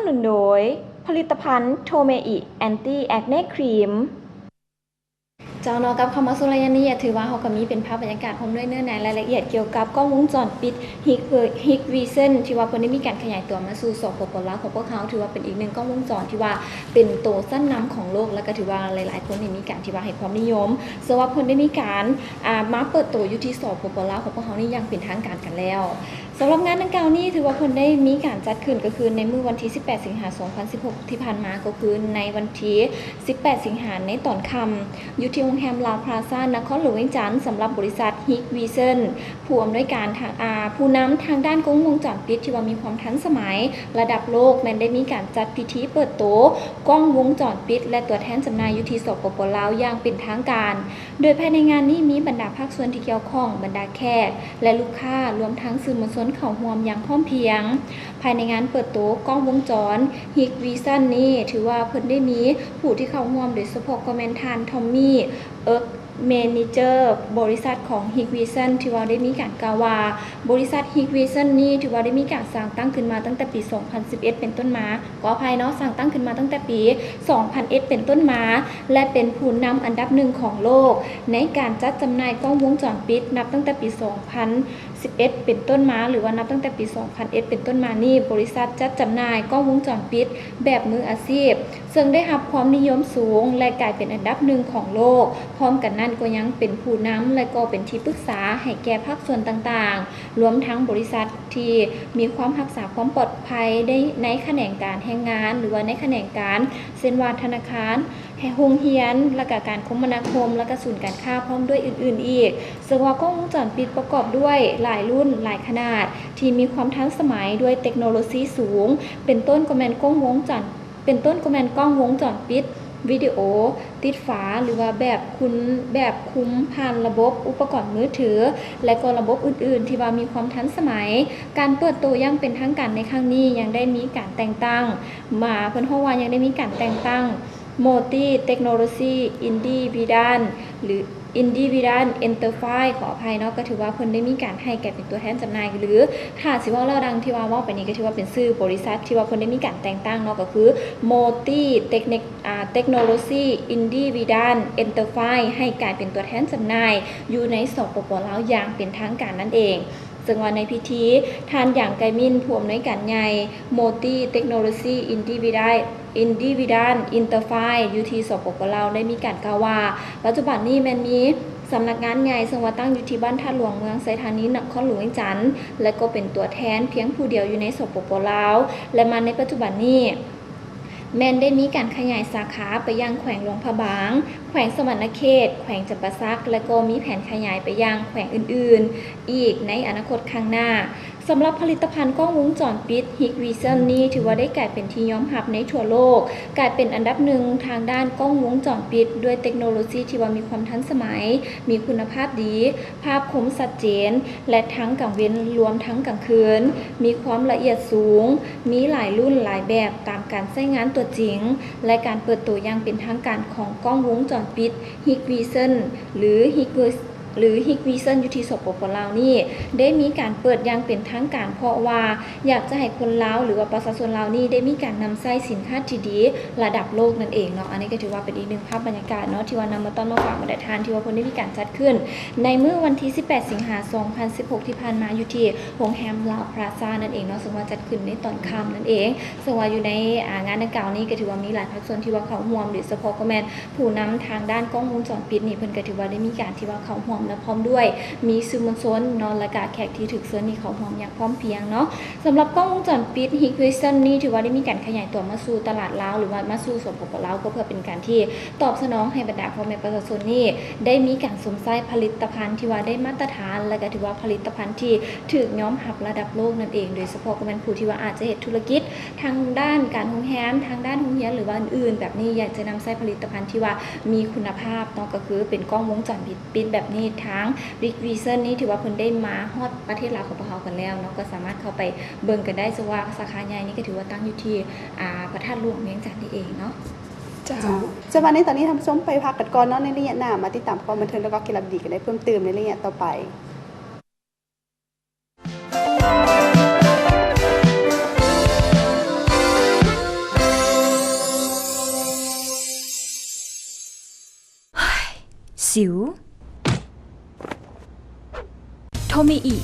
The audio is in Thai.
นุนโดยผลิตภัณฑ์โทเมอิแอนตี้แอคเน่ครีมเจ้าเนาะกับคำว่าสุรายานี่ถือว่าเขาก็มีเป็นภาพบรรยากาศพร้อมด้วยเนื้อหารายละเอียดเกี่ยวกับกล้องวงจรปิดฮิกวีเซนที่ว่าเพิ่นได้มีการขยายตัวมาสู่สปปลาวของพวกเขาถือว่าเป็นอีกหนึ่งกล้องวงจรที่ว่าเป็นโตสั้นนำของโลกแล้วก็ถือว่าหลายๆคนมีการที่ว่าให้ความนิยมซึ่งว่าเพิ่นได้มีการมาเปิดตัวอยู่ที่สปปลาวของพวกเขานี่ยังเป็นทางการกันแล้วสำหรับงานดังกล่าวนี้ถือว่าเพิ่นได้มีการจัดขึ้นก็คือในมื้อวันที่18สิงหาคม2016ที่ผ่านมาก็คือในวันที่18สิงหาคมในตอนค่ำอยู่ที่โรงแรมลาวพลาซ่านครหลวงเวียงจันทน์สำหรับบริษัทฮิกวีเซนผู้อำนวยการทางผู้นำทางด้านกล้องวงจรปิดที่ว่ามีความทันสมัยระดับโลกนั้นได้มีการจัดพิธีเปิดตัวกล้องวงจรปิดและตัวแทนจำหน่ายอยู่ที่สปปลาวอย่างเป็นทางการโดยภายในงานนี้มีบรรดาภาคส่วนที่เกี่ยวข้องบรรดาแขกและลูกค้ารวมทั้งสื่อมวลชนเข้าร่วมอย่างพร้อมเพรียงภายในงานเปิดตัวกล้องวงจรฮิกวีซันนี้ถือว่าเพิ่นได้มีผู้ที่เข้าร่วมโดยเฉพาะก็แม่นทานทอมมี่เมเนเจอร์บริษัทของ Hikvision ที่ว่าได้มีการกล่าวว่าบริษัท Hikvision นี้ถือว่าได้มีการสร้างตั้งขึ้นมาตั้งแต่ปี 2011 เป็นต้นมาขออภัยเนาะสร้างตั้งขึ้นมาตั้งแต่ปี 2001 เป็นต้นมาและเป็นผู้นำอันดับหนึ่งของโลกในการจัดจำหน่ายกล้องวงจรปิดนับตั้งแต่ปี 2011 เป็นต้นมาหรือว่านับตั้งแต่ปี 2001 เป็นต้นมานี่บริษัทจัดจำหน่ายกล้องวงจรปิดแบบมืออาชีพซึ่งได้รับความนิยมสูงและกลายเป็นอันดับหนึ่งของโลกพร้อมกันนั้นก็ยังเป็นผู้นำและก็เป็นที่ปรึกษาให้แก่ภาคส่วนต่างๆรวมทั้งบริษัทที่มีความรักษาความปลอดภัยในแขนงการแรงงานหรือว่าในแขนงการเช่นว่าธนาคารโรงเรียนและก็การคมนาคมและก็ศูนย์การค้าพร้อมด้วยอื่นๆอีกซึ่งว่ากล้องวงจรปิดประกอบด้วยหลายรุ่นหลายขนาดที่มีความทันสมัยด้วยเทคโนโลยีสูงเป็นต้นก็แม่นกล้องวงจรปิดวิดีโอติดฝาหรือว่าแบบคุ้มผ่านระบบอุปกรณ์มือถือและก็ระบบอื่นๆที่ว่ามีความทันสมัยการเปิดตัวอย่างเป็นทางการในครั้งนี้ยังได้มีการแต่งตั้งมาเพิ่นว่ายังได้มีการแต่งตั้งโมติเทคโนโลยีอินดี้วิดานหรืออินดี้วิดานเอ็นเตอร์ไฟขออภัยเนาะก็ถือว่าเพิ่นได้มีการให้แก่เป็นตัวแทนจำหน่ายหรือถ้าสิว่าเราดังที่ว่าไปนี้ก็ถือว่าเป็นชื่อบริษัทที่ว่าเพิ่นได้มีการแต่งตั้งเนาะก็คือโมติเทคโนโลยีอินดี้วิดานเอ็นเตอร์ไฟให้กลายเป็นตัวแทนจำหน่ายอยู่ในสปปลาวอย่างเป็นทางการนั่นเองซึ่งวันในพิธีทานอย่างไกมินผู้อำนวยการใหญ่โมติเทคโนโลยีอินดี้วิดานอินเตอร์ไฟอยู่ที่สปปลาวได้มีการกล่าวว่าปัจจุบันนี้แม่นมีสำนักงานใหญ่ซึ่งว่าตั้งอยู่ที่บ้านท่าหลวงเมืองไซธานีนครหลวงเวียงจันทน์และก็เป็นตัวแทนเพียงผู้เดียวอยู่ในสปปลาวและมาในปัจจุบันนี้แม้นได้มีการขยายสาขาไปยังแขวงหลวงพระบางแขวงสวรรณเขตแขวงจำปาสักและก็มีแผนขยายไปยังแขวงอื่นๆอีกในอนาคตข้างหน้าสำหรับผลิตภัณฑ์กล้องวงจรปิด Hikvision นี้ถือว่าได้กลายเป็นที่ยอมรับในทั่วโลกกลายเป็นอันดับหนึ่งทางด้านกล้องวงจรปิดด้วยเทคโนโลยีที่ว่ามีความทันสมัยมีคุณภาพดีภาพคมชัดเจนและทั้งกลางวันรวมทั้งกลางคืนมีความละเอียดสูงมีหลายรุ่นหลายแบบตามการใช้งานตัวจริงและการเปิดตัวอย่างเป็นทางการของกล้องวงจรปิด Hikvision หรือ Hikvision อยู่ที่สปปลาวนี่ได้มีการเปิดอย่างเป็นทางการเพราะว่าอยากจะให้คนลาวหรือว่าประชาชนลาวนี่ได้มีการนำใช้สินค้าที่ดีระดับโลกนั่นเองเนาะอันนี้ก็ถือว่าเป็นอีกหนึ่งภาพบรรยากาศเนาะที่ว่านำมาต้อนมาฝากมาได้ทานที่ว่าเพิ่นได้มีการจัดขึ้นในมื้อวันที่18สิงหาคม2016ที่ผ่านมาอยู่ที่โรงแรมลาวพลาซ่านั่นเองเนาะซึ่งว่าจัดขึ้นในตอนค่ำนั่นเองซึ่งว่าอยู่ในงานดังกล่าวนี้ก็ถือว่ามีหลายภาคส่วนที่ว่าเข้าร่วมโดยเฉพาะก็แม่นผู้นำทางด้านกล้องวงจรปิดนี่เพิ่นก็ถือว่าได้มีการที่ว่าเข้าร่วมและพร้อมด้วยมีสื่อมวลชนเนาะและก็แขกที่ถูกเชิญนี่เขาพร้อมอย่างพร้อมเพรียงเนาะสำหรับกล้องวงจรปิด Hikvision นี่ถือว่าได้มีการขยายตัวมาสู่ตลาดลาวหรือว่ามาสู่สปปลาวก็เพื่อเป็นการที่ตอบสนองให้บรรดาพ่อแม่ประชาชนนี่ได้มีการสวมใส่ผลิตภัณฑ์ที่ว่าได้มาตรฐานและก็ถือว่าผลิตภัณฑ์ที่ถูกยอมรับระดับโลกนั่นเองโดยเฉพาะก็เป็นผู้ที่ว่าอาจจะเฮ็ดธุรกิจทางด้านการโรงแรมทางด้านโรงเรียนหรือว่าอื่นๆแบบนี้อยากจะนำใช้ผลิตภัณฑ์ที่ว่ามีคุณภาพเนาะก็คือเป็นกล้องวงจรปิดแบบนี้ทั้ง Hikvision นี่ถือว่าเพิ่นได้มาฮอดประเทศลาวของพวกเรากันแล้วเนาะก็สามารถเข้าไปเบิ่งกันได้ซึ่งว่าสาขาใหญ่นี่ก็ถือว่าตั้งอยู่ที่พระธาตุหลวงเวียงจันทน์นี่เองเนาะจ้าจะวันนี้ตอนนี้ท่านผู้ชมไปพักกันก่อนเนาะในระยะหน้ามาติดตามความบันเทิงแล้วก็กีฬาดีกันได้เพิ่มเติมในระยะต่อไป สิวโทเมอิ